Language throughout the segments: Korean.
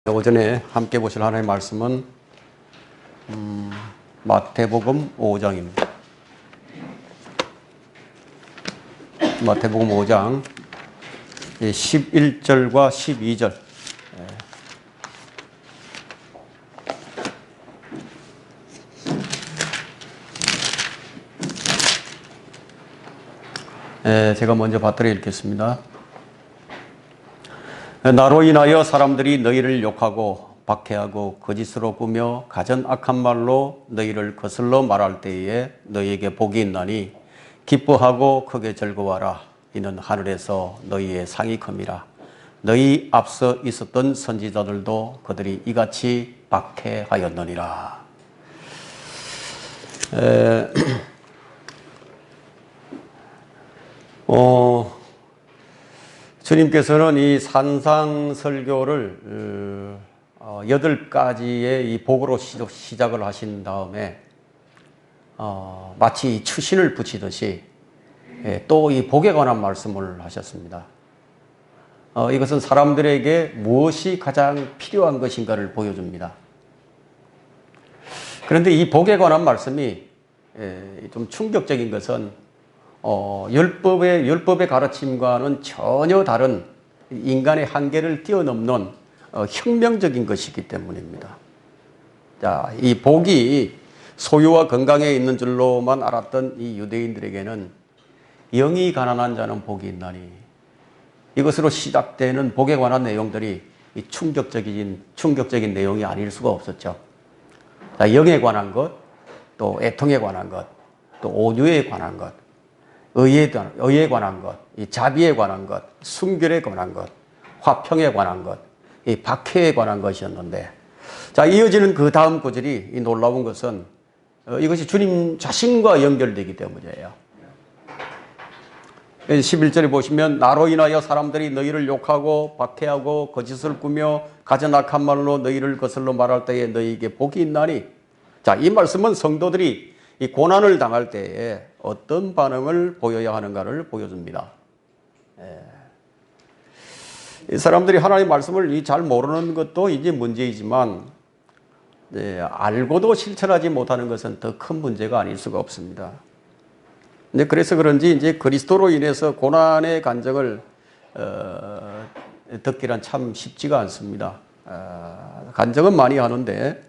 오전에 함께 보실 하나님의 말씀은 마태복음 5장입니다. 마태복음 5장 11절과 12절. 제가 먼저 받들어 읽겠습니다. 나로 인하여 사람들이 너희를 욕하고 박해하고 거짓으로 꾸며 가전 악한 말로 너희를 거슬러 말할 때에 너희에게 복이 있나니 기뻐하고 크게 즐거워하라. 이는 하늘에서 너희의 상이 큼이라. 너희 앞서 있었던 선지자들도 그들이 이같이 박해하였느니라. 주님께서는 이 산상설교를 8가지의 이 복으로 시작을 하신 다음에 마치 추신을 붙이듯이 또 이 복에 관한 말씀을 하셨습니다. 이것은 사람들에게 무엇이 가장 필요한 것인가를 보여줍니다. 그런데 이 복에 관한 말씀이 좀 충격적인 것은 율법의 가르침과는 전혀 다른 인간의 한계를 뛰어넘는 혁명적인 것이기 때문입니다. 자, 이 복이 소유와 건강에 있는 줄로만 알았던 이 유대인들에게는 영이 가난한 자는 복이 있나니, 이것으로 시작되는 복에 관한 내용들이 충격적인 내용이 아닐 수가 없었죠. 자, 영에 관한 것, 또 애통에 관한 것, 또 온유에 관한 것, 의에 관한 것, 이 자비에 관한 것, 순결에 관한 것, 화평에 관한 것, 이 박해에 관한 것이었는데, 자, 이어지는 그 다음 구절이 이 놀라운 것은 이것이 주님 자신과 연결되기 때문이에요. 11절에 보시면 나로 인하여 사람들이 너희를 욕하고 박해하고 거짓을 꾸며 가전 악한 말로 너희를 거슬러 말할 때에 너희에게 복이 있나니. 자, 이 말씀은 성도들이 이 고난을 당할 때에 어떤 반응을 보여야 하는가를 보여줍니다. 이 사람들이 하나님의 말씀을 잘 모르는 것도 이제 문제이지만, 알고도 실천하지 못하는 것은 더 큰 문제가 아닐 수가 없습니다. 그래서 그런지 이제 그리스도로 인해서 고난의 간증을 듣기란 참 쉽지가 않습니다. 간증은 많이 하는데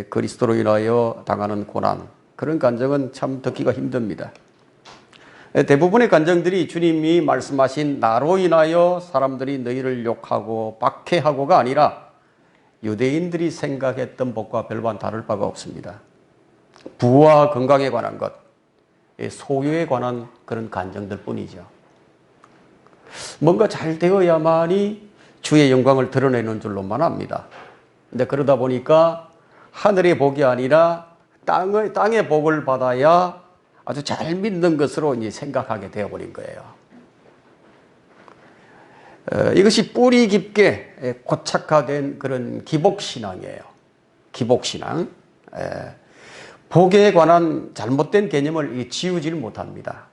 그리스도로 인하여 당하는 고난, 그런 간증은 참 듣기가 힘듭니다. 대부분의 간증들이 주님이 말씀하신 나로 인하여 사람들이 너희를 욕하고 박해하고가 아니라 유대인들이 생각했던 복과 별반 다를 바가 없습니다. 부와 건강에 관한 것, 소유에 관한 그런 간증들 뿐이죠. 뭔가 잘 되어야만이 주의 영광을 드러내는 줄로만 압니다. 근데 그러다 보니까 하늘의 복이 아니라 땅의 복을 받아야 아주 잘 믿는 것으로 이제 생각하게 되어버린 거예요. 이것이 뿌리 깊게 고착화된 그런 기복신앙이에요. 기복신앙. 복에 관한 잘못된 개념을 지우지를 못합니다.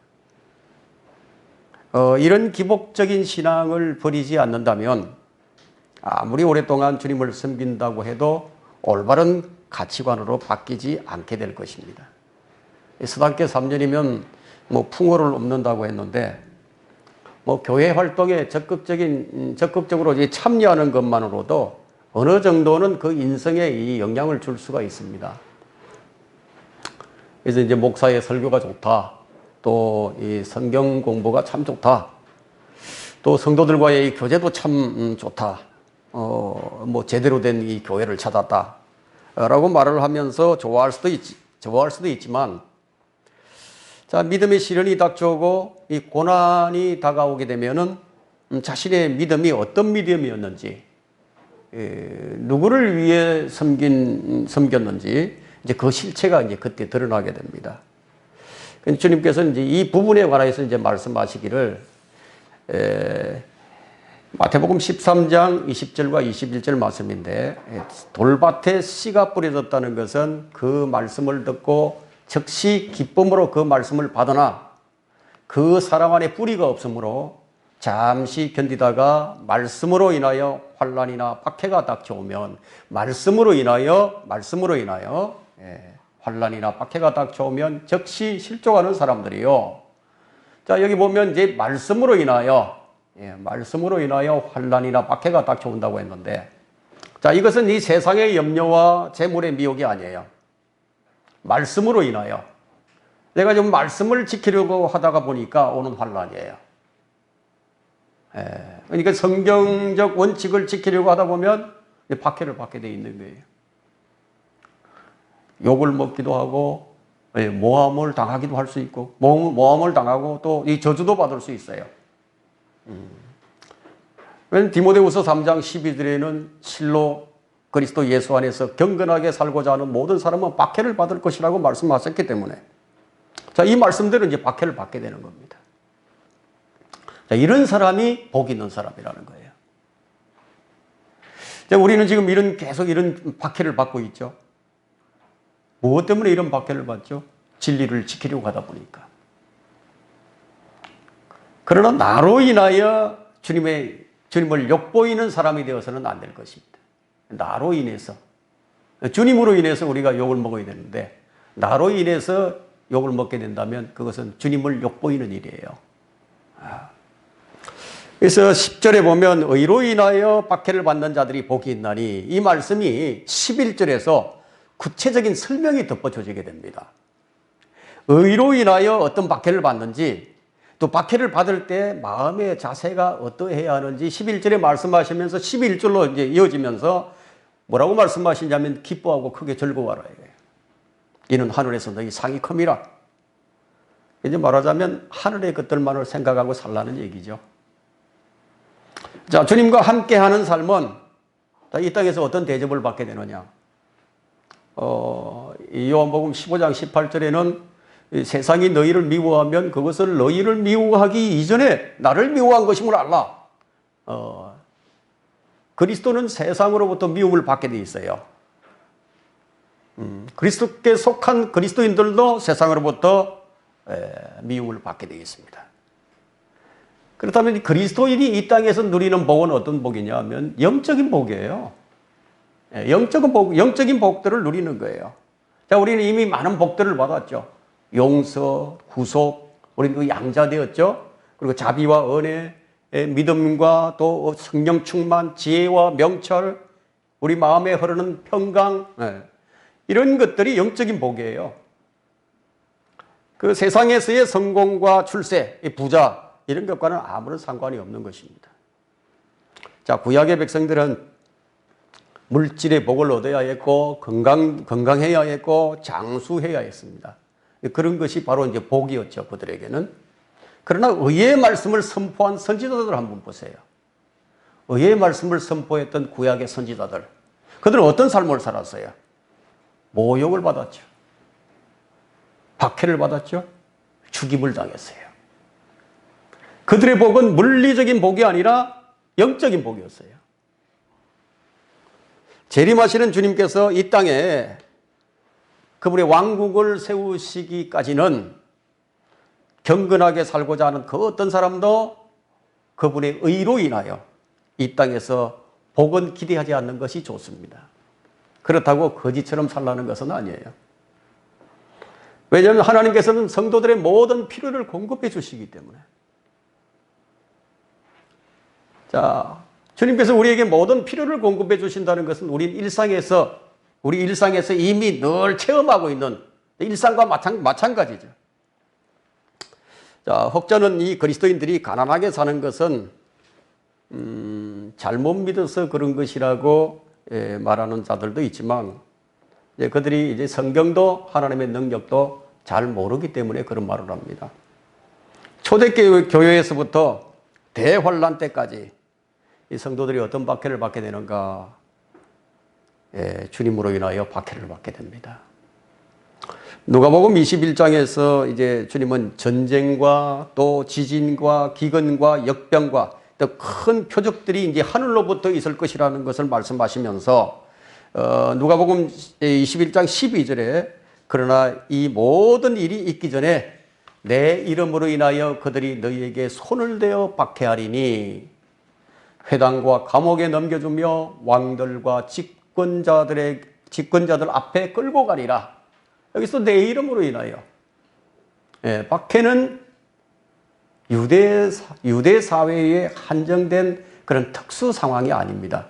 이런 기복적인 신앙을 버리지 않는다면 아무리 오랫동안 주님을 섬긴다고 해도 올바른 가치관으로 바뀌지 않게 될 것입니다. 스단계 3년이면 풍어를 엎는다고 했는데, 교회 활동에 적극적으로 참여하는 것만으로도 어느 정도는 그 인성에 이 영향을 줄 수가 있습니다. 그래서 이제 목사의 설교가 좋다, 또 이 성경 공부가 참 좋다, 또 성도들과의 이 교제도 참 좋다, 제대로 된 이 교회를 찾았다 라고 말을 하면서 좋아할 수도 있지만, 자, 믿음의 시련이 닥쳐오고 이 고난이 다가오게 되면은 자신의 믿음이 어떤 믿음이었는지, 누구를 위해 섬겼는지, 이제 그 실체가 이제 그때 드러나게 됩니다. 주님께서는 이제 이 부분에 관해서 이제 말씀하시기를, 마태복음 13장 20절과 21절 말씀인데, 돌밭에 씨가 뿌려졌다는 것은 그 말씀을 듣고 즉시 기쁨으로 그 말씀을 받으나 그 사람 안에 뿌리가 없으므로 잠시 견디다가 말씀으로 인하여 환난이나 박해가 닥쳐오면 말씀으로 인하여 환난이나 박해가 닥쳐오면 즉시 실족하는 사람들이요. 자, 여기 보면 이제 말씀으로 인하여 환난이나 박해가 닥쳐온다고 했는데, 자, 이것은 이 세상의 염려와 재물의 미혹이 아니에요. 말씀으로 인하여. 내가 좀 말씀을 지키려고 하다가 보니까 오는 환난이에요. 그러니까 성경적 원칙을 지키려고 하다 보면 박해를 받게 돼 있는 거예요. 욕을 먹기도 하고, 모함을 당하기도 할 수 있고, 모함을 당하고 또 이 저주도 받을 수 있어요. 왜냐하면 디모데후서 3장 12절에는 실로 그리스도 예수 안에서 경건하게 살고자 하는 모든 사람은 박해를 받을 것이라고 말씀하셨기 때문에, 자, 이 말씀대로 이제 박해를 받게 되는 겁니다. 자, 이런 사람이 복 있는 사람이라는 거예요. 자, 우리는 지금 계속 이런 박해를 받고 있죠. 무엇 때문에 이런 박해를 받죠? 진리를 지키려고 하다 보니까. 그러나 나로 인하여 주님을 욕보이는 사람이 되어서는 안 될 것입니다. 나로 인해서, 주님으로 인해서 우리가 욕을 먹어야 되는데, 나로 인해서 욕을 먹게 된다면 그것은 주님을 욕보이는 일이에요. 그래서 10절에 보면 의로 인하여 박해를 받는 자들이 복이 있나니, 이 말씀이 11절에서 구체적인 설명이 덧붙여지게 됩니다. 의로 인하여 어떤 박해를 받는지, 또 박해를 받을 때 마음의 자세가 어떠해야 하는지 11절에 말씀하시면서 11절로 이제 이어지면서 뭐라고 말씀하시냐면 기뻐하고 크게 즐거워하라. 이는 하늘에서 너희 상이 큼이라. 이제 말하자면 하늘의 것들만을 생각하고 살라는 얘기죠. 자, 주님과 함께 하는 삶은 이 땅에서 어떤 대접을 받게 되느냐. 요한복음 15장 18절에는 세상이 너희를 미워하면 그것을 너희를 미워하기 이전에 나를 미워한 것임을 알라. 그리스도는 세상으로부터 미움을 받게 돼 있어요. 그리스도께 속한 그리스도인들도 세상으로부터 미움을 받게 되어 있습니다. 그렇다면 그리스도인이 이 땅에서 누리는 복은 어떤 복이냐 하면 영적인 복이에요. 영적인 복들을 누리는 거예요. 자, 우리는 이미 많은 복들을 받았죠. 용서, 구속, 우리는 양자되었죠. 그리고 자비와 은혜, 믿음과 또 성령 충만, 지혜와 명철, 우리 마음에 흐르는 평강, 이런 것들이 영적인 복이에요. 그 세상에서의 성공과 출세, 부자, 이런 것과는 아무런 상관이 없는 것입니다. 자, 구약의 백성들은 물질의 복을 얻어야 했고, 건강해야 했고, 장수해야 했습니다. 그런 것이 바로 이제 복이었죠, 그들에게는. 그러나 의의 말씀을 선포한 선지자들 한번 보세요. 의의 말씀을 선포했던 구약의 선지자들. 그들은 어떤 삶을 살았어요? 모욕을 받았죠. 박해를 받았죠. 죽임을 당했어요. 그들의 복은 물리적인 복이 아니라 영적인 복이었어요. 재림하시는 주님께서 이 땅에 그분의 왕국을 세우시기까지는 경건하게 살고자 하는 그 어떤 사람도 그분의 의로 인하여 이 땅에서 복은 기대하지 않는 것이 좋습니다. 그렇다고 거지처럼 살라는 것은 아니에요. 왜냐하면 하나님께서는 성도들의 모든 필요를 공급해 주시기 때문에. 자, 주님께서 우리에게 모든 필요를 공급해 주신다는 것은 우리 일상에서 이미 늘 체험하고 있는 일상과 마찬가지죠. 자, 혹자는 이 그리스도인들이 가난하게 사는 것은 잘못 믿어서 그런 것이라고 말하는 자들도 있지만, 그들이 이제 성경도 하나님의 능력도 잘 모르기 때문에 그런 말을 합니다. 초대교회에서부터 대환란 때까지 이 성도들이 어떤 박해를 받게 되는가? 주님으로 인하여 박해를 받게 됩니다. 누가복음 21장에서 이제 주님은 전쟁과 또 지진과 기근과 역병과 또 큰 표적들이 이제 하늘로부터 있을 것이라는 것을 말씀하시면서 누가복음 21장 12절에 그러나 이 모든 일이 있기 전에 내 이름으로 인하여 그들이 너희에게 손을 대어 박해하리니 회당과 감옥에 넘겨주며 왕들과 집권자들 앞에 끌고 가리라. 여기서 내 이름으로 인하여. 박해는 유대 사회에 한정된 그런 특수 상황이 아닙니다.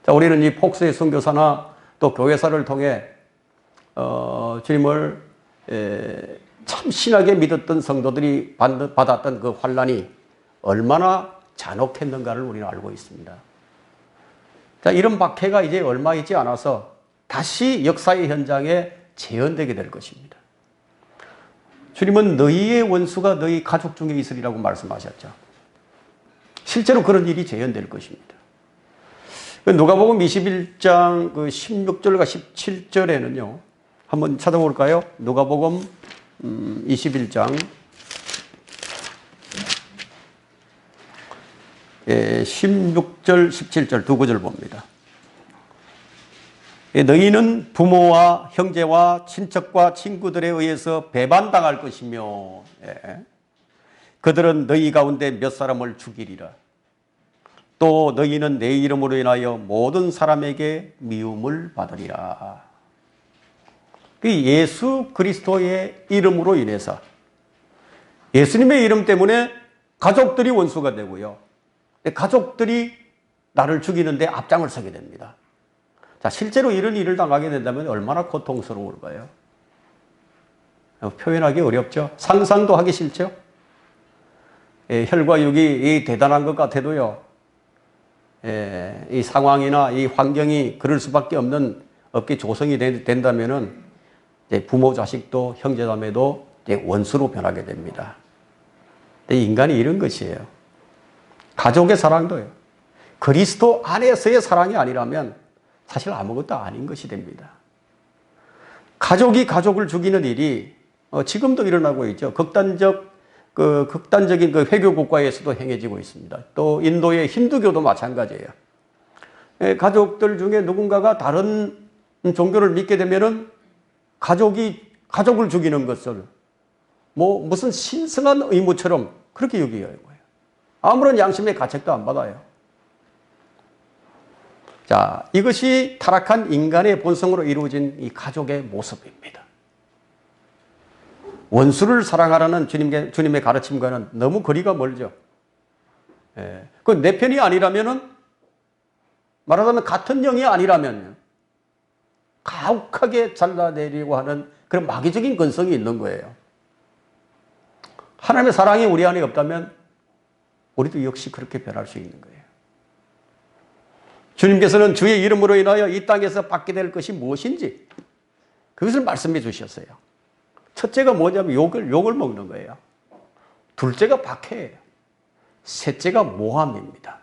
자, 우리는 이 폭스의 선교사나 또 교회사를 통해 주님을 참 신하게 믿었던 성도들이 받았던 그 환난이 얼마나 잔혹했는가를 우리는 알고 있습니다. 자, 이런 박해가 이제 얼마 있지 않아서 다시 역사의 현장에 재현되게 될 것입니다. 주님은 너희의 원수가 너희 가족 중에 있으리라고 말씀하셨죠. 실제로 그런 일이 재현될 것입니다. 누가복음 21장 16절과 17절에는요. 한번 찾아볼까요? 누가복음 21장 16절, 17절 두 구절 봅니다. 너희는 부모와 형제와 친척과 친구들에 의해서 배반당할 것이며 그들은 너희 가운데 몇 사람을 죽이리라. 또 너희는 내 이름으로 인하여 모든 사람에게 미움을 받으리라. 예수 그리스도의 이름으로 인해서 예수님의 이름 때문에 가족들이 원수가 되고요. 가족들이 나를 죽이는데 앞장을 서게 됩니다. 자, 실제로 이런 일을 당하게 된다면 얼마나 고통스러울까요? 표현하기 어렵죠. 상상도 하기 싫죠. 혈과 육이 대단한 것 같아도요. 이 상황이나 이 환경이 그럴 수밖에 없게 조성이 된다면은 부모 자식도 형제자매도 원수로 변하게 됩니다. 인간이 이런 것이에요. 가족의 사랑도요. 그리스도 안에서의 사랑이 아니라면 사실 아무것도 아닌 것이 됩니다. 가족이 가족을 죽이는 일이 지금도 일어나고 있죠. 극단적인 회교 국가에서도 행해지고 있습니다. 또 인도의 힌두교도 마찬가지예요. 가족들 중에 누군가가 다른 종교를 믿게 되면은 가족을 죽이는 것을 무슨 신성한 의무처럼 그렇게 여겨요. 아무런 양심의 가책도 안 받아요. 자, 이것이 타락한 인간의 본성으로 이루어진 이 가족의 모습입니다. 원수를 사랑하라는 주님의 가르침과는 너무 거리가 멀죠. 그 내 편이 아니라면은, 말하자면 같은 영이 아니라면 가혹하게 잘라내리고 하는 그런 마귀적인 근성이 있는 거예요. 하나님의 사랑이 우리 안에 없다면 우리도 역시 그렇게 변할 수 있는 거예요. 주님께서는 주의 이름으로 인하여 이 땅에서 받게 될 것이 무엇인지 그것을 말씀해 주셨어요. 첫째가 뭐냐면 욕을 먹는 거예요. 둘째가 박해예요. 셋째가 모함입니다.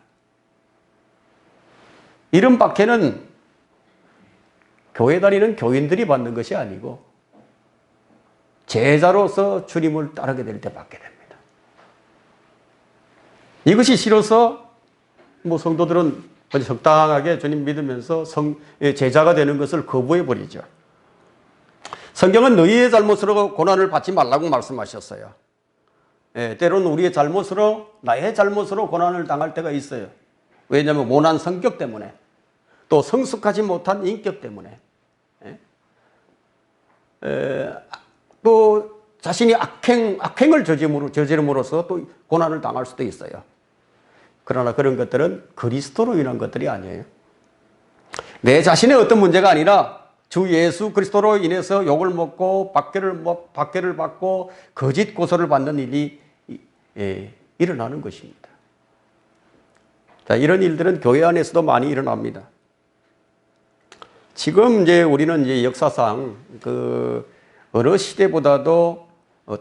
이런 박해는 교회 다니는 교인들이 받는 것이 아니고 제자로서 주님을 따르게 될 때 받게 됩니다. 이것이 싫어서 성도들은 적당하게 주님 믿으면서 제자가 되는 것을 거부해 버리죠. 성경은 너희의 잘못으로 고난을 받지 말라고 말씀하셨어요. 때로는 우리의 잘못으로, 나의 잘못으로 고난을 당할 때가 있어요. 왜냐하면 모난 성격 때문에, 또 성숙하지 못한 인격 때문에, 또 자신이 악행을 저지름으로써 또 고난을 당할 수도 있어요. 그러나 그런 것들은 그리스도로 인한 것들이 아니에요. 내 자신의 어떤 문제가 아니라 주 예수 그리스도로 인해서 욕을 먹고 박해를 받고 거짓 고소를 받는 일이 일어나는 것입니다. 자, 이런 일들은 교회 안에서도 많이 일어납니다. 지금 우리는 역사상 어느 시대보다도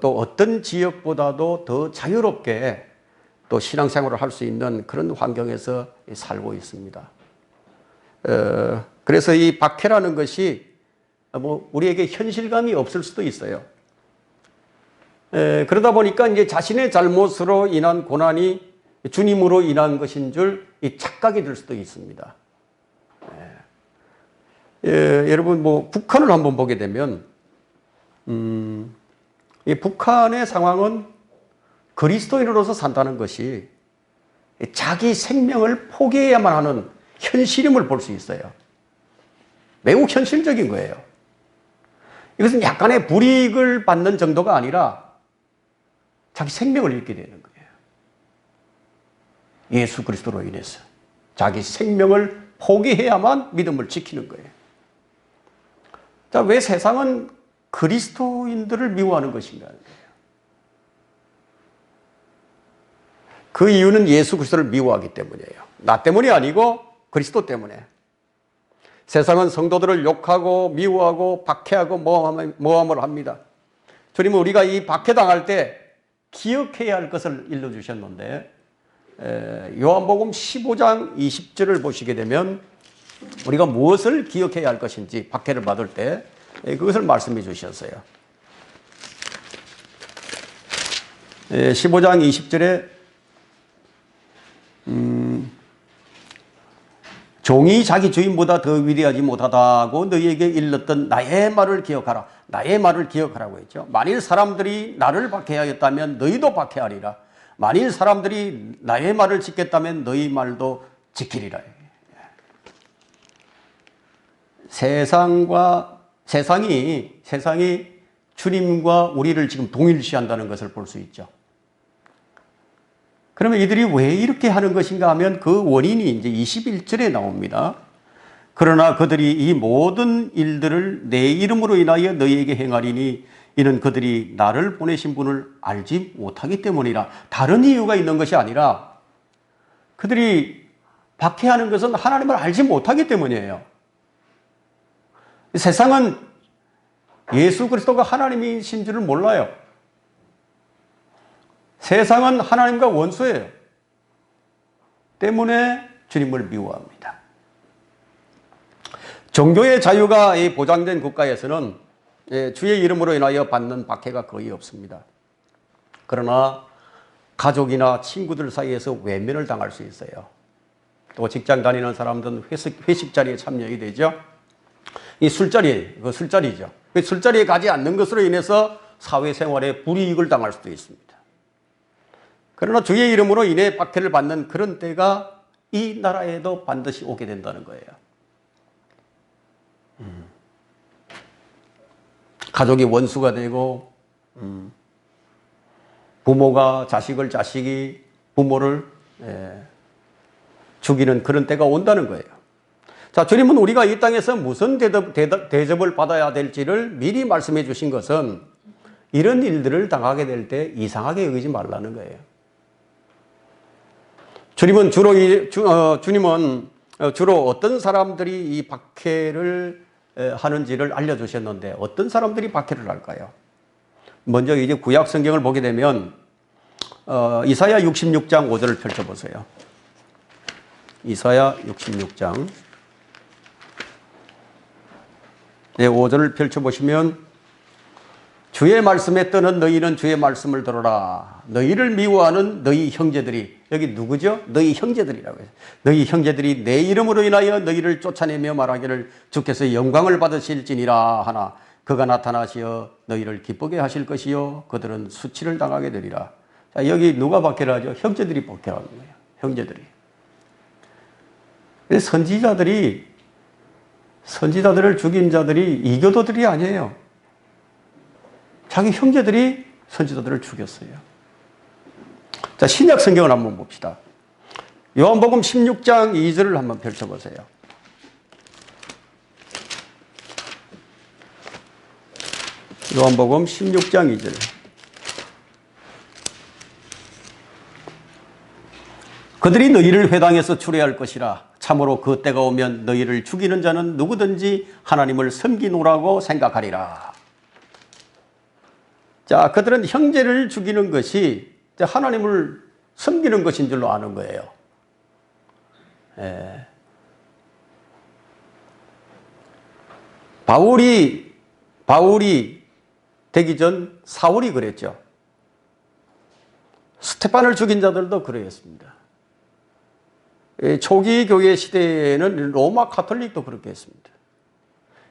또 어떤 지역보다도 더 자유롭게 또 신앙생활을 할 수 있는 그런 환경에서 살고 있습니다. 그래서 이 박해라는 것이 우리에게 현실감이 없을 수도 있어요. 그러다 보니까 이제 자신의 잘못으로 인한 고난이 주님으로 인한 것인 줄 착각이 들 수도 있습니다. 여러분 북한을 한번 보게 되면 이 북한의 상황은 그리스도인으로서 산다는 것이 자기 생명을 포기해야만 하는 현실임을 볼 수 있어요. 매우 현실적인 거예요. 이것은 약간의 불이익을 받는 정도가 아니라 자기 생명을 잃게 되는 거예요. 예수 그리스도로 인해서 자기 생명을 포기해야만 믿음을 지키는 거예요. 자, 왜 세상은 그리스도인들을 미워하는 것인가? 그 이유는 예수 그리스도를 미워하기 때문이에요. 나 때문이 아니고 그리스도 때문에. 세상은 성도들을 욕하고 미워하고 박해하고 모함을 합니다. 주님은 우리가 이 박해당할 때 기억해야 할 것을 일러주셨는데, 요한복음 15장 20절을 보시게 되면 우리가 무엇을 기억해야 할 것인지 박해를 받을 때 그것을 말씀해 주셨어요. 15장 20절에 종이 자기 주인보다 더 위대하지 못하다고 너희에게 일렀던 나의 말을 기억하라. 나의 말을 기억하라고 했죠. 만일 사람들이 나를 박해하였다면 너희도 박해하리라. 만일 사람들이 나의 말을 지켰다면 너희 말도 지키리라. 세상이 주님과 우리를 지금 동일시한다는 것을 볼 수 있죠. 그러면 이들이 왜 이렇게 하는 것인가 하면 그 원인이 이제 21절에 나옵니다. 그러나 그들이 이 모든 일들을 내 이름으로 인하여 너희에게 행하리니 이는 그들이 나를 보내신 분을 알지 못하기 때문이라. 다른 이유가 있는 것이 아니라 그들이 박해하는 것은 하나님을 알지 못하기 때문이에요. 세상은 예수 그리스도가 하나님이신 줄을 몰라요. 세상은 하나님과 원수예요. 때문에 주님을 미워합니다. 종교의 자유가 보장된 국가에서는 주의 이름으로 인하여 받는 박해가 거의 없습니다. 그러나 가족이나 친구들 사이에서 외면을 당할 수 있어요. 또 직장 다니는 사람들은 회식 자리에 참여하게 되죠. 이 술자리죠. 그 술자리에 가지 않는 것으로 인해서 사회생활에 불이익을 당할 수도 있습니다. 그러나 주의 이름으로 인해 박해를 받는 그런 때가 이 나라에도 반드시 오게 된다는 거예요. 가족이 원수가 되고 부모가 자식을, 자식이 부모를 죽이는 그런 때가 온다는 거예요. 자, 주님은 우리가 이 땅에서 무슨 대접을 받아야 될지를 미리 말씀해 주신 것은 이런 일들을 당하게 될 때 이상하게 여기지 말라는 거예요. 주님은 주로 어떤 사람들이 이 박해를 하는지를 알려주셨는데 어떤 사람들이 박해를 할까요? 먼저 이제 구약 성경을 보게 되면 이사야 66장 5절을 펼쳐보세요. 이사야 66장 5절을 펼쳐보시면 주의 말씀에 떠는 너희는 주의 말씀을 들어라. 너희를 미워하는 너희 형제들이, 여기 누구죠? 너희 형제들이라고 해요. 너희 형제들이 내 이름으로 인하여 너희를 쫓아내며 말하기를 주께서 영광을 받으실지니라 하나 그가 나타나시어 너희를 기쁘게 하실 것이요 그들은 수치를 당하게 되리라. 자, 여기 누가 박해를 하죠? 형제들이 박해하는 거예요. 형제들이. 선지자들을 죽인 자들이 이교도들이 아니에요. 자기 형제들이 선지자들을 죽였어요. 자, 신약 성경을 한번 봅시다. 요한복음 16장 2절을 한번 펼쳐보세요. 요한복음 16장 2절. 그들이 너희를 회당에서 추례할 것이라. 참으로 그 때가 오면 너희를 죽이는 자는 누구든지 하나님을 섬기노라고 생각하리라. 자, 그들은 형제를 죽이는 것이 하나님을 섬기는 것인 줄로 아는 거예요. 바울이 되기 전 사울이 그랬죠. 스테판을 죽인 자들도 그랬습니다. 초기 교회 시대에는 로마 카톨릭도 그렇게 했습니다.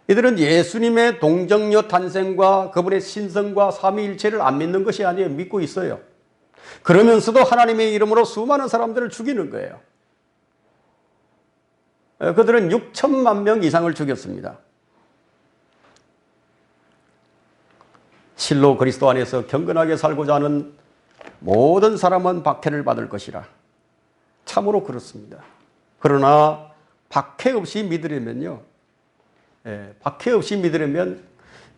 이들은 예수님의 동정녀 탄생과 그분의 신성과 삼위일체를 안 믿는 것이 아니에요. 믿고 있어요. 그러면서도 하나님의 이름으로 수많은 사람들을 죽이는 거예요. 그들은 6천만 명 이상을 죽였습니다. 실로 그리스도 안에서 경건하게 살고자 하는 모든 사람은 박해를 받을 것이라. 참으로 그렇습니다. 그러나 박해 없이 믿으려면요. 박해 없이 믿으려면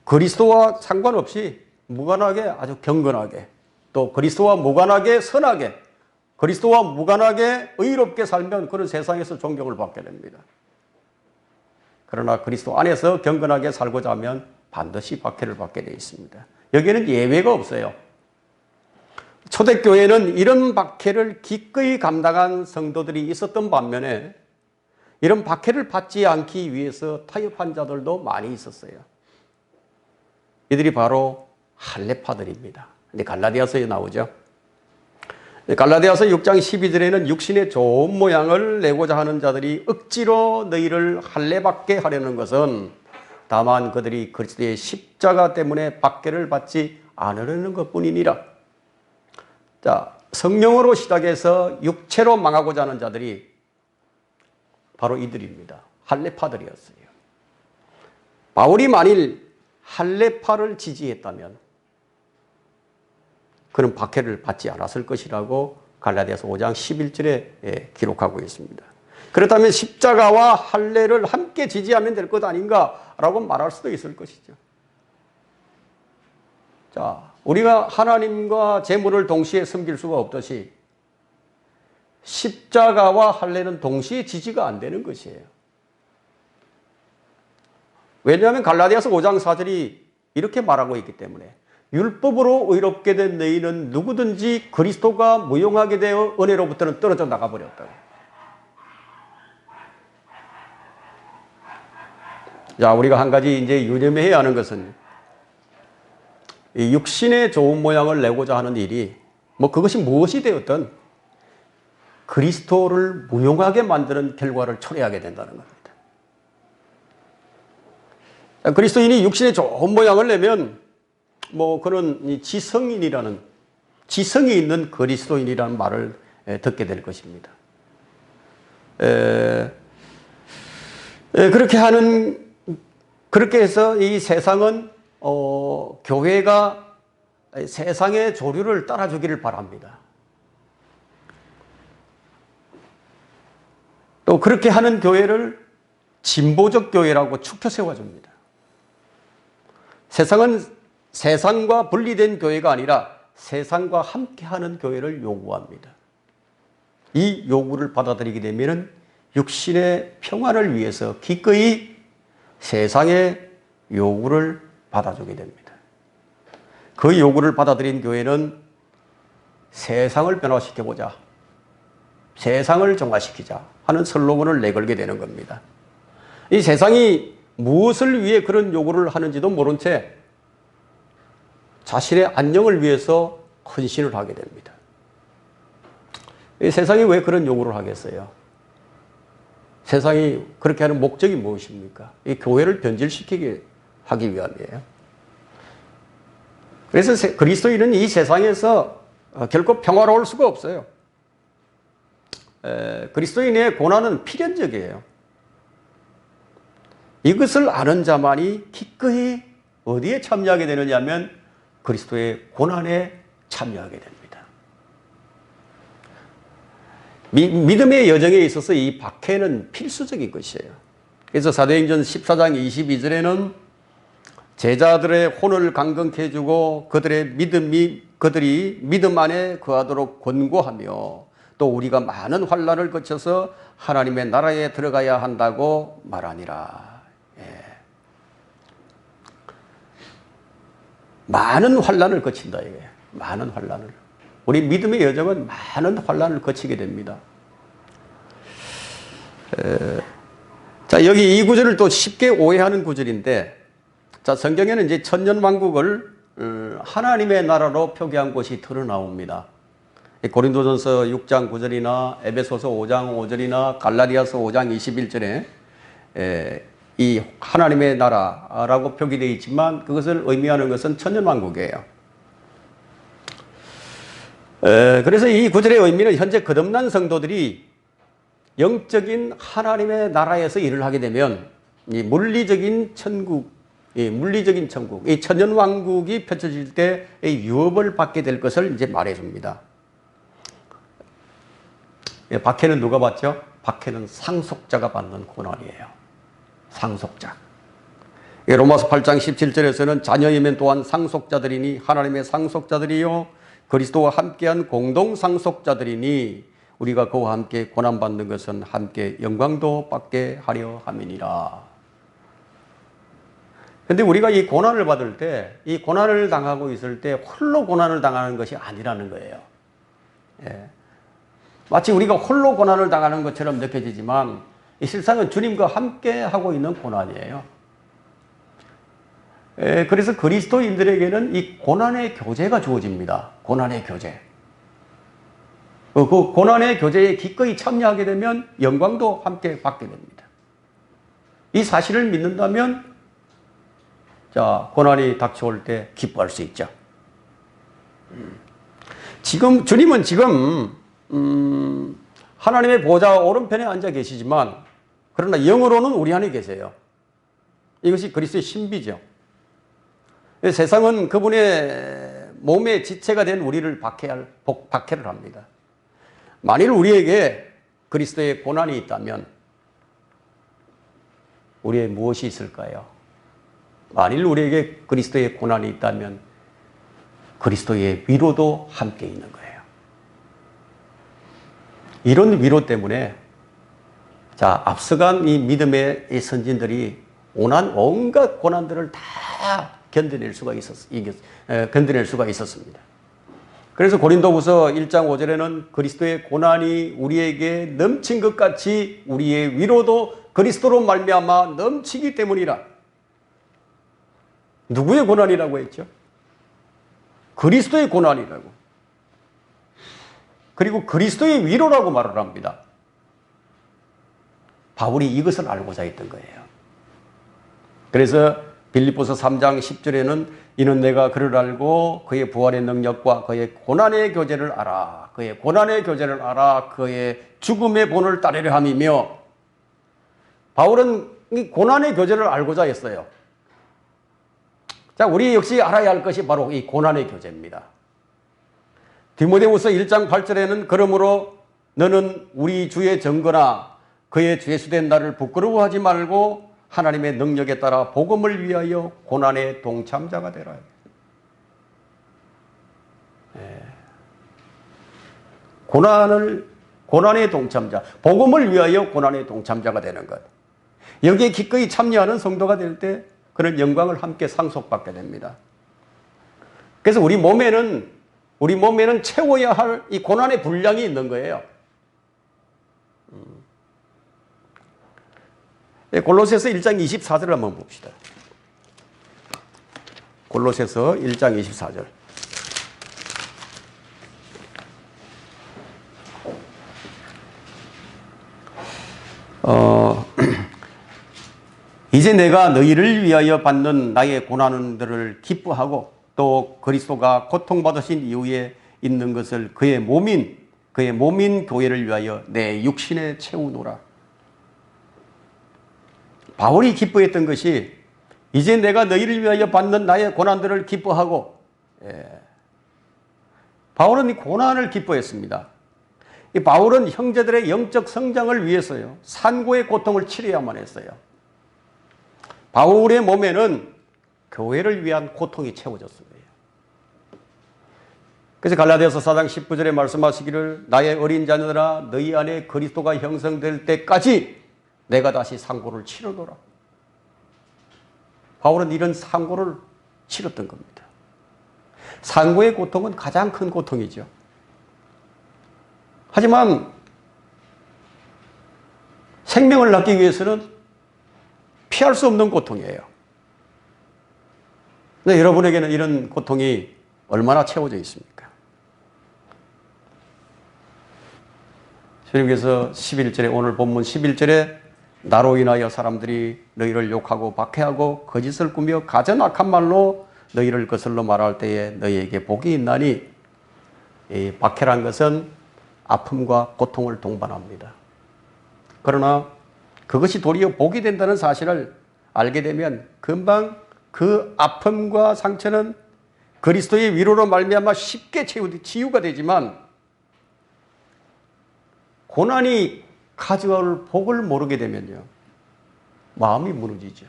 그리스도와 상관없이 무관하게 아주 경건하게 또 그리스도와 무관하게 선하게 그리스도와 무관하게 의롭게 살면 그런 세상에서 존경을 받게 됩니다. 그러나 그리스도 안에서 경건하게 살고자 하면 반드시 박해를 받게 되어 있습니다. 여기에는 예외가 없어요. 초대교회는 이런 박해를 기꺼이 감당한 성도들이 있었던 반면에 이런 박해를 받지 않기 위해서 타협한 자들도 많이 있었어요. 이들이 바로 할례파들입니다. 근데 갈라디아서에 나오죠. 갈라디아서 6장 12절에는 육신의 좋은 모양을 내고자 하는 자들이 억지로 너희를 할례받게 하려는 것은 다만 그들이 그리스도의 십자가 때문에 박해를 받지 않으려는 것뿐이니라. 자, 성령으로 시작해서 육체로 망하고자 하는 자들이 바로 이들입니다. 할례파들이었어요. 바울이 만일 할례파를 지지했다면 그는 박해를 받지 않았을 것이라고 갈라디아서 5장 11절에 기록하고 있습니다. 그렇다면 십자가와 할례를 함께 지지하면 될 것 아닌가라고 말할 수도 있을 것이죠. 자, 우리가 하나님과 재물을 동시에 섬길 수가 없듯이 십자가와 할례는 동시에 지지가 안 되는 것이에요. 왜냐하면 갈라디아서 5장 4절이 이렇게 말하고 있기 때문에 율법으로 의롭게 된 너희는 누구든지 그리스도가 무용하게 되어 은혜로부터는 떨어져 나가버렸다. 자, 우리가 한 가지 이제 유념해야 하는 것은 이 육신의 좋은 모양을 내고자 하는 일이 그것이 무엇이 되었든 그리스도를 무용하게 만드는 결과를 초래하게 된다는 겁니다. 그리스도인이 육신의 좋은 모양을 내면 그는 지성이 있는 그리스도인이라는 말을 듣게 될 것입니다. 그렇게 해서 이 세상은 교회가 세상의 조류를 따라주기를 바랍니다. 또 그렇게 하는 교회를 진보적 교회라고 축켜 세워줍니다. 세상은 세상과 분리된 교회가 아니라 세상과 함께하는 교회를 요구합니다. 이 요구를 받아들이게 되면 육신의 평안을 위해서 기꺼이 세상의 요구를 받아주게 됩니다. 그 요구를 받아들인 교회는 세상을 변화시켜보자, 세상을 정화시키자 하는 슬로건을 내걸게 되는 겁니다. 이 세상이 무엇을 위해 그런 요구를 하는지도 모른 채 자신의 안녕을 위해서 헌신을 하게 됩니다. 이 세상이 왜 그런 요구를 하겠어요? 세상이 그렇게 하는 목적이 무엇입니까? 이 교회를 변질시키게 하기 위함이에요. 그래서 그리스도인은 이 세상에서 결코 평화로울 수가 없어요. 그리스도인의 고난은 필연적이에요. 이것을 아는 자만이 기꺼이 어디에 참여하게 되느냐 하면 그리스도의 고난에 참여하게 됩니다. 믿음의 여정에 있어서 이 박해는 필수적인 것이에요. 그래서 사도행전 14장 22절에는 제자들의 혼을 강건케 해주고 그들이 믿음 안에 거하도록 권고하며 또 우리가 많은 환난을 거쳐서 하나님의 나라에 들어가야 한다고 말하니라. 많은 환난을 거친다 이게. 많은 환난을. 우리 믿음의 여정은 많은 환난을 거치게 됩니다. 자, 여기 이 구절을 또 쉽게 오해하는 구절인데, 자, 성경에는 이제 천년왕국을 하나님의 나라로 표기한 곳이 드러나옵니다. 고린도전서 6장 9절이나 에베소서 5장 5절이나 갈라디아서 5장 21절에 이 하나님의 나라라고 표기되어 있지만 그것을 의미하는 것은 천년왕국이에요. 그래서 이 구절의 의미는 현재 거듭난 성도들이 영적인 하나님의 나라에서 일을 하게 되면 이 물리적인 천국, 이 천년왕국이 펼쳐질 때 유업을 받게 될 것을 이제 말해줍니다. 박해는 누가 받죠? 박해는 상속자가 받는 고난이에요. 상속자. 로마서 8장 17절에서는 자녀이면 또한 상속자들이니 하나님의 상속자들이요 그리스도와 함께한 공동 상속자들이니 우리가 그와 함께 고난받는 것은 함께 영광도 받게 하려 함이니라. 그런데 우리가 이 고난을 받을 때, 이 고난을 당하고 있을 때 홀로 고난을 당하는 것이 아니라는 거예요. 마치 우리가 홀로 고난을 당하는 것처럼 느껴지지만 이 실상은 주님과 함께 하고 있는 고난이에요. 그래서 그리스도인들에게는 이 고난의 교제가 주어집니다. 고난의 교제. 그 고난의 교제에 기꺼이 참여하게 되면 영광도 함께 받게 됩니다. 이 사실을 믿는다면 자, 고난이 닥쳐올 때 기뻐할 수 있죠. 주님은 지금 하나님의 보좌 오른편에 앉아 계시지만 그러나 영으로는 우리 안에 계세요. 이것이 그리스도의 신비죠. 세상은 그분의 몸의 지체가 된 우리를 박해를 합니다. 만일 우리에게 그리스도의 고난이 있다면 우리의 무엇이 있을까요? 만일 우리에게 그리스도의 고난이 있다면 그리스도의 위로도 함께 있는 거예요. 이런 위로 때문에 자, 앞서간 이 믿음의 이 선진들이 온갖 고난들을 다 견뎌낼 수가 있었습니다. 그래서 고린도후서 1장 5절에는 그리스도의 고난이 우리에게 넘친 것 같이 우리의 위로도 그리스도로 말미암아 넘치기 때문이라. 누구의 고난이라고 했죠? 그리스도의 고난이라고. 그리고 그리스도의 위로라고 말을 합니다. 바울이 이것을 알고자 했던 거예요. 그래서 빌립보서 3장 10절에는 이는 내가 그를 알고 그의 부활의 능력과 그의 고난의 교제를 알아. 그의 고난의 교제를 알아. 그의 죽음의 본을 따르려 함이며 바울은 이 고난의 교제를 알고자 했어요. 자, 우리 역시 알아야 할 것이 바로 이 고난의 교제입니다. 디모데후서 1장 8절에는 그러므로 너는 우리 주의 증거나 그의 죄수된 나를 부끄러워하지 말고 하나님의 능력에 따라 복음을 위하여 고난의 동참자가 되라. 고난의 동참자, 복음을 위하여 고난의 동참자가 되는 것. 여기에 기꺼이 참여하는 성도가 될 때 그런 영광을 함께 상속받게 됩니다. 그래서 우리 몸에는 채워야 할 이 고난의 분량이 있는 거예요. 골로새서 1장 24절을 한번 봅시다. 골로새서 1장 24절. 이제 내가 너희를 위하여 받는 나의 고난들을 기뻐하고 또 그리스도가 고통받으신 이후에 있는 것을 그의 몸인 교회를 위하여 내 육신에 채우노라. 바울이 기뻐했던 것이 이제 내가 너희를 위하여 받는 나의 고난들을 기뻐하고, 바울은 이 고난을 기뻐했습니다. 이 바울은 형제들의 영적 성장을 위해서요, 산고의 고통을 치료해야만 했어요. 바울의 몸에는 교회를 위한 고통이 채워졌습니다. 그래서 갈라디아서 4장 19절에 말씀하시기를 나의 어린 자녀들아 너희 안에 그리스도가 형성될 때까지 내가 다시 상고를 치르노라. 바울은 이런 상고를 치렀던 겁니다. 상고의 고통은 가장 큰 고통이죠. 하지만 생명을 낳기 위해서는 피할 수 없는 고통이에요. 근데 여러분에게는 이런 고통이 얼마나 채워져 있습니까? 주님께서 11절에, 오늘 본문 11절에 나로 인하여 사람들이 너희를 욕하고 박해하고 거짓을 꾸며 가증 악한 말로 너희를 거슬러 말할 때에 너희에게 복이 있나니, 이 박해란 것은 아픔과 고통을 동반합니다. 그러나 그것이 도리어 복이 된다는 사실을 알게 되면 금방 그 아픔과 상처는 그리스도의 위로로 말미암아 쉽게 치유가 되지만, 고난이 가져올 복을 모르게 되면요, 마음이 무너지죠.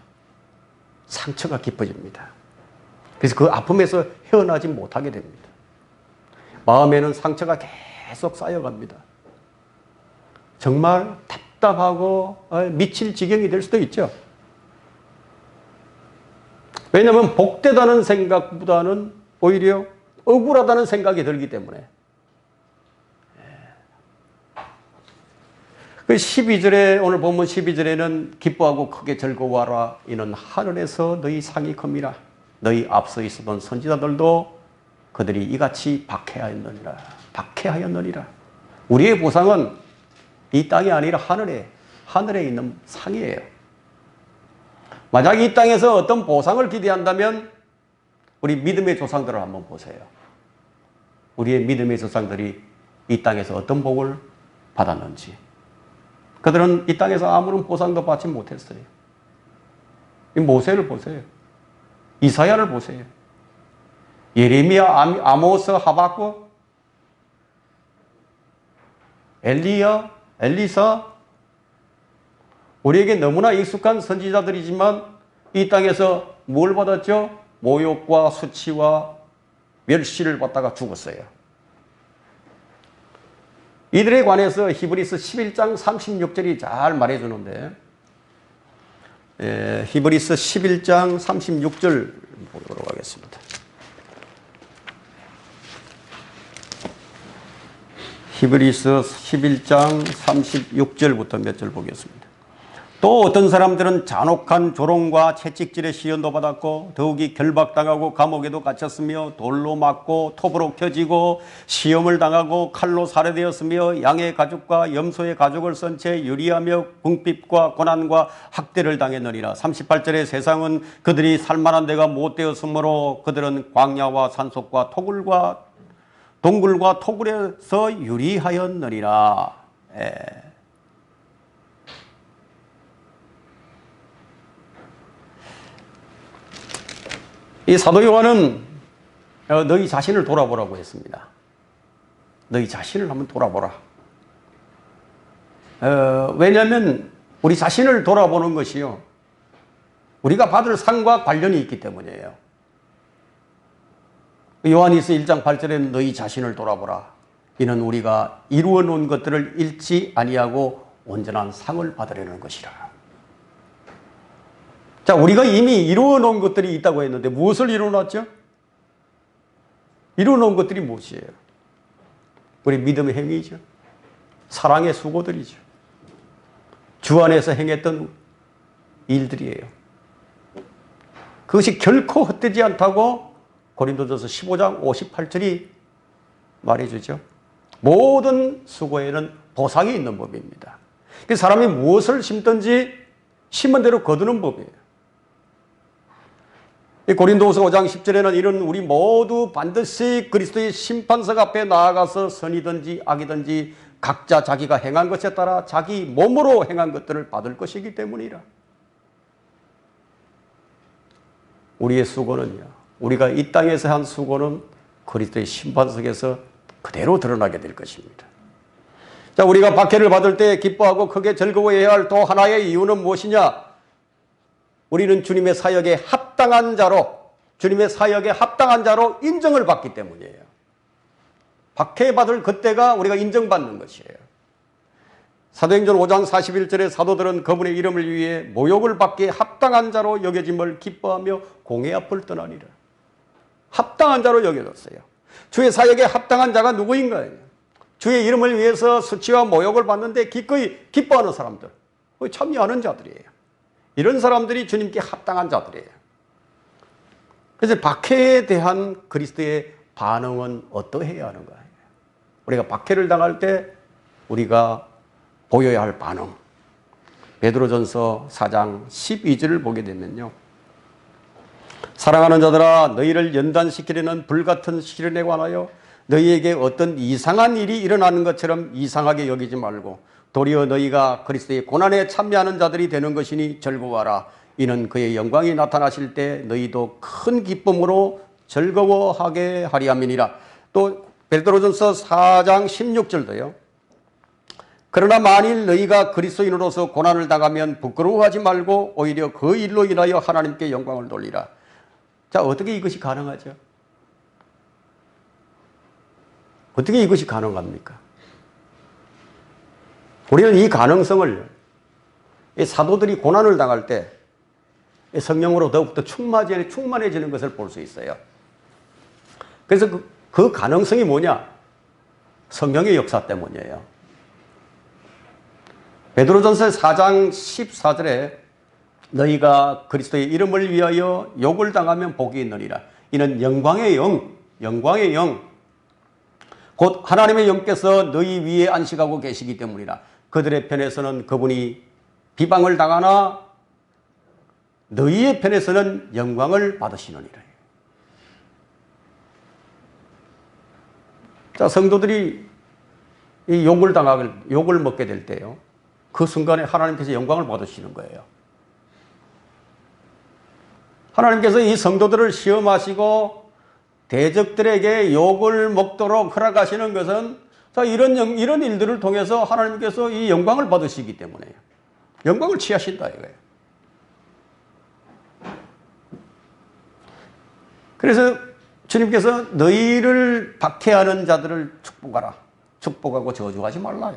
상처가 깊어집니다. 그래서 그 아픔에서 헤어나지 못하게 됩니다. 마음에는 상처가 계속 쌓여갑니다. 정말 답답하고 미칠 지경이 될 수도 있죠. 왜냐하면 복되다는 생각보다는 오히려 억울하다는 생각이 들기 때문에. 그 12절에, 오늘 본문 12절에는 기뻐하고 크게 즐거워하라. 이는 하늘에서 너희 상이 큽니다. 너희 앞서 있었던 선지자들도 그들이 이같이 박해하였느니라. 박해하였느니라. 우리의 보상은 이 땅이 아니라 하늘에 있는 상이에요. 만약 이 땅에서 어떤 보상을 기대한다면 우리 믿음의 조상들을 한번 보세요. 우리의 믿음의 조상들이 이 땅에서 어떤 복을 받았는지. 그들은 이 땅에서 아무런 보상도 받지 못했어요. 이 모세를 보세요. 이사야를 보세요. 예레미야, 아모스, 하박국, 엘리야, 엘리사, 우리에게 너무나 익숙한 선지자들이지만 이 땅에서 뭘 받았죠? 모욕과 수치와 멸시를 받다가 죽었어요. 이들에 관해서 히브리서 11장 36절이 잘 말해주는데, 히브리서 11장 36절 보도록 하겠습니다. 히브리서 11장 36절부터 몇 절 보겠습니다. 또 어떤 사람들은 잔혹한 조롱과 채찍질의 시련도 받았고 더욱이 결박당하고 감옥에도 갇혔으며 돌로 맞고 톱으로 켜지고 시험을 당하고 칼로 살해되었으며 양의 가죽과 염소의 가죽을 쓴 채 유리하며 궁핍과 고난과 학대를 당했느니라. 38절에 세상은 그들이 살만한 데가 못 되었으므로 그들은 광야와 산속과 동굴과 토굴에서 유리하였느니라. 이 사도 요한은 너희 자신을 돌아보라고 했습니다. 너희 자신을 한번 돌아보라. 왜냐하면 우리 자신을 돌아보는 것이요, 우리가 받을 상과 관련이 있기 때문이에요. 요한일서 1장 8절에는 너희 자신을 돌아보라. 이는 우리가 이루어 놓은 것들을 잃지 아니하고 온전한 상을 받으려는 것이라. 자, 우리가 이미 이루어 놓은 것들이 있다고 했는데 무엇을 이루어 놨죠? 이루어 놓은 것들이 무엇이에요? 우리 믿음의 행위죠. 사랑의 수고들이죠. 주 안에서 행했던 일들이에요. 그것이 결코 헛되지 않다고 고린도전서 15장 58절이 말해주죠. 모든 수고에는 보상이 있는 법입니다. 사람이 무엇을 심든지 심은 대로 거두는 법이에요. 고린도후서 5장 10절에는 이런 우리 모두 반드시 그리스도의 심판석 앞에 나아가서 선이든지 악이든지 각자 자기가 행한 것에 따라 자기 몸으로 행한 것들을 받을 것이기 때문이라. 우리의 수고는요, 우리가 이 땅에서 한 수고는 그리스도의 심판석에서 그대로 드러나게 될 것입니다. 자, 우리가 박해를 받을 때 기뻐하고 크게 즐거워해야 할 또 하나의 이유는 무엇이냐? 우리는 주님의 사역에 합당한 자로, 주님의 사역에 합당한 자로 인정을 받기 때문이에요. 박해받을 그때가 우리가 인정받는 것이에요. 사도행전 5장 41절에 사도들은 그분의 이름을 위해 모욕을 받기에 합당한 자로 여겨짐을 기뻐하며 공회 앞을 떠나니라. 합당한 자로 여겨졌어요. 주의 사역에 합당한 자가 누구인가요? 주의 이름을 위해서 수치와 모욕을 받는데 기꺼이 기뻐하는 사람들, 참여하는 자들이에요. 이런 사람들이 주님께 합당한 자들이에요. 그래서 박해에 대한 그리스도의 반응은 어떠해야 하는 거예요? 우리가 박해를 당할 때 우리가 보여야 할 반응, 베드로전서 4장 12절을 보게 되면요. 사랑하는 자들아, 너희를 연단시키려는 불같은 시련에 관하여 너희에게 어떤 이상한 일이 일어나는 것처럼 이상하게 여기지 말고 도리어 너희가 그리스도의 고난에 참여하는 자들이 되는 것이니 즐거워하라. 이는 그의 영광이 나타나실 때 너희도 큰 기쁨으로 즐거워하게 하리 함이니라. 또 베드로전서 4장 16절도요. 그러나 만일 너희가 그리스도인으로서 고난을 당하면 부끄러워하지 말고 오히려 그 일로 인하여 하나님께 영광을 돌리라. 자, 어떻게 이것이 가능하죠? 어떻게 이것이 가능합니까? 우리는 이 가능성을 사도들이 고난을 당할 때 성령으로 더욱더 충만해지는 것을 볼 수 있어요. 그래서 그 가능성이 뭐냐? 성령의 역사 때문이에요. 베드로전서 4장 14절에 너희가 그리스도의 이름을 위하여 욕을 당하면 복이 있느니라. 이는 영광의 영, 곧 하나님의 영께서 너희 위에 안식하고 계시기 때문이라. 그들의 편에서는 그분이 비방을 당하나 너희의 편에서는 영광을 받으시느니라. 자, 성도들이 이 욕을 먹게 될 때요, 그 순간에 하나님께서 영광을 받으시는 거예요. 하나님께서 이 성도들을 시험하시고 대적들에게 욕을 먹도록 허락하시는 것은 이런 일들을 통해서 하나님께서 이 영광을 받으시기 때문에요. 영광을 취하신다 이거예요. 그래서 주님께서 너희를 박해하는 자들을 축복하라. 축복하고 저주하지 말라.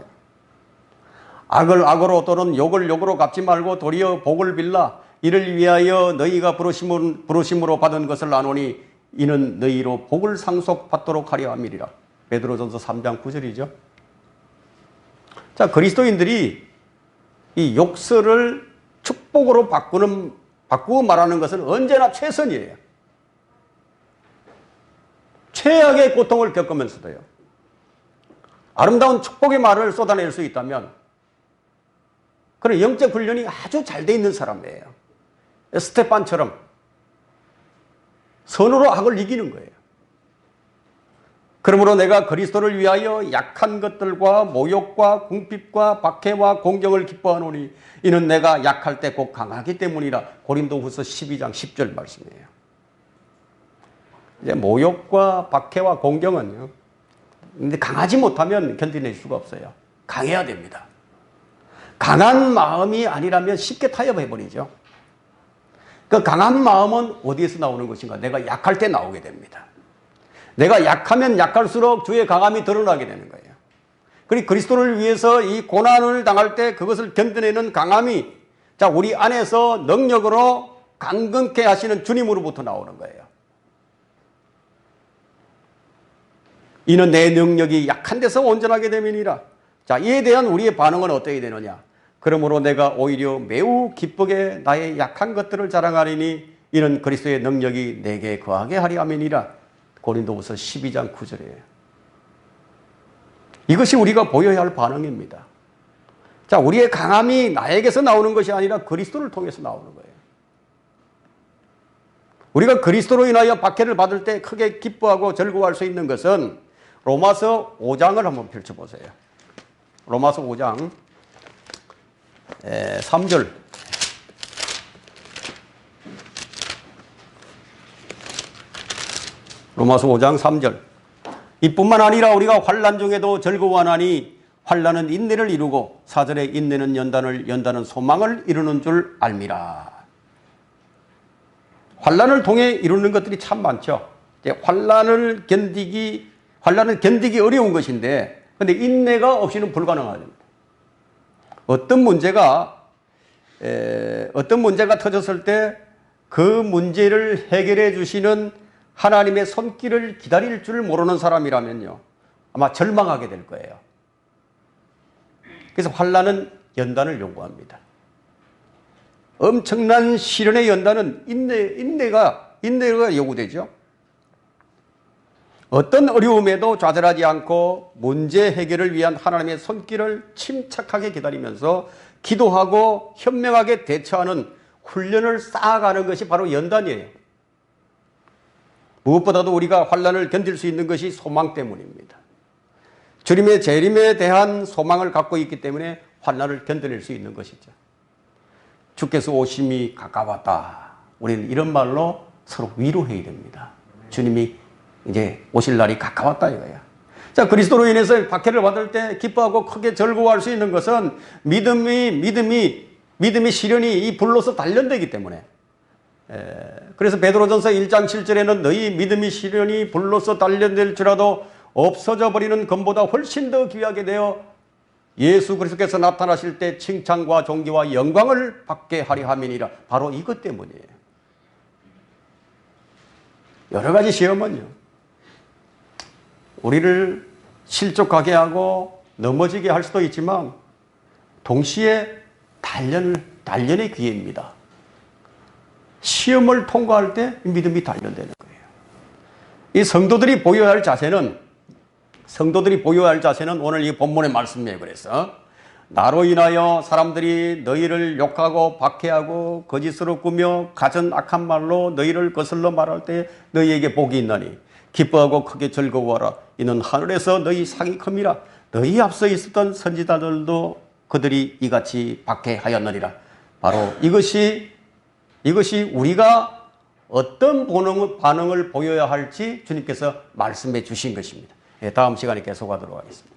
악을 악으로 또는 욕을 욕으로 갚지 말고 도리어 복을 빌라. 이를 위하여 너희가 부르심으로 받은 것을 나누니 이는 너희로 복을 상속받도록 하려 함이리라. 베드로전서 3장 9절이죠. 자, 그리스도인들이 이 욕설을 축복으로 바꾸고 말하는 것은 언제나 최선이에요. 최악의 고통을 겪으면서도요, 아름다운 축복의 말을 쏟아낼 수 있다면 그런 영적 훈련이 아주 잘 돼 있는 사람이에요. 스테판처럼 선으로 악을 이기는 거예요. 그러므로 내가 그리스도를 위하여 약한 것들과 모욕과 궁핍과 박해와 공경을 기뻐하노니 이는 내가 약할 때 곧 강하기 때문이라. 고린도후서 12장 10절 말씀이에요. 이제 모욕과 박해와 공경은요, 근데 강하지 못하면 견뎌낼 수가 없어요. 강해야 됩니다. 강한 마음이 아니라면 쉽게 타협해버리죠. 그 강한 마음은 어디에서 나오는 것인가? 내가 약할 때 나오게 됩니다. 내가 약하면 약할수록 주의 강함이 드러나게 되는 거예요. 그리고 그리스도를 위해서 이 고난을 당할 때 그것을 견뎌내는 강함이 우리 안에서 능력으로 강건케 하시는 주님으로부터 나오는 거예요. 이는 내 능력이 약한 데서 온전하게 됨이니라. 자, 이에 대한 우리의 반응은 어떻게 되느냐? 그러므로 내가 오히려 매우 기쁘게 나의 약한 것들을 자랑하리니 이는 그리스도의 능력이 내게 거하게 하리 함이니라. 고린도후서 12장 9절이에요. 이것이 우리가 보여야 할 반응입니다. 자, 우리의 강함이 나에게서 나오는 것이 아니라 그리스도를 통해서 나오는 거예요. 우리가 그리스도로 인하여 박해를 받을 때 크게 기뻐하고 즐거워할 수 있는 것은 로마서 5장을 한번 펼쳐보세요. 로마서 5장 3절. 로마서 5장 3절. 이뿐만 아니라 우리가 환난 중에도 즐거워하나니 환난은 인내를 이루고 4절에 인내는 연단은 소망을 이루는 줄 알미라. 환난을 통해 이루는 것들이 참 많죠. 환난을 견디기 어려운 것인데, 근데 인내가 없이는 불가능합니다. 어떤 문제가 터졌을 때 그 문제를 해결해 주시는 하나님의 손길을 기다릴 줄 모르는 사람이라면요, 아마 절망하게 될 거예요. 그래서 환난은 연단을 요구합니다. 엄청난 시련의 연단은 인내가 요구되죠. 어떤 어려움에도 좌절하지 않고 문제 해결을 위한 하나님의 손길을 침착하게 기다리면서 기도하고 현명하게 대처하는 훈련을 쌓아가는 것이 바로 연단이에요. 무엇보다도 우리가 환난을 견딜 수 있는 것이 소망 때문입니다. 주님의 재림에 대한 소망을 갖고 있기 때문에 환난을 견뎌낼 수 있는 것이죠. 주께서 오심이 가까웠다. 우리는 이런 말로 서로 위로해야 됩니다. 주님이 이제 오실 날이 가까웠다 이거야. 자, 그리스도로 인해서 박해를 받을 때 기뻐하고 크게 즐거워할 수 있는 것은 믿음이 시련이 이 불로서 단련되기 때문에. 그래서 베드로전서 1장 7절에는 너희 믿음이 시련이 불로서 단련될지라도 없어져 버리는 금보다 훨씬 더 귀하게 되어 예수 그리스도께서 나타나실 때 칭찬과 존귀와 영광을 받게 하려 함이니라. 바로 이것 때문이에요. 여러 가지 시험은요, 우리를 실족하게 하고 넘어지게 할 수도 있지만 동시에 단련의 기회입니다. 시험을 통과할 때 믿음이 단련되는 거예요. 이 성도들이 보여야 할 자세는 오늘 이 본문의 말씀이에요. 그래서 나로 인하여 사람들이 너희를 욕하고 박해하고 거짓으로 꾸며 가진 악한 말로 너희를 거슬러 말할 때 너희에게 복이 있나니 기뻐하고 크게 즐거워하라. 이는 하늘에서 너희 상이 큽니다. 너희 앞서 있었던 선지자들도 그들이 이같이 박해하였느니라. 바로 이것이 우리가 어떤 반응을 보여야 할지 주님께서 말씀해 주신 것입니다. 다음 시간에 계속하도록 하겠습니다.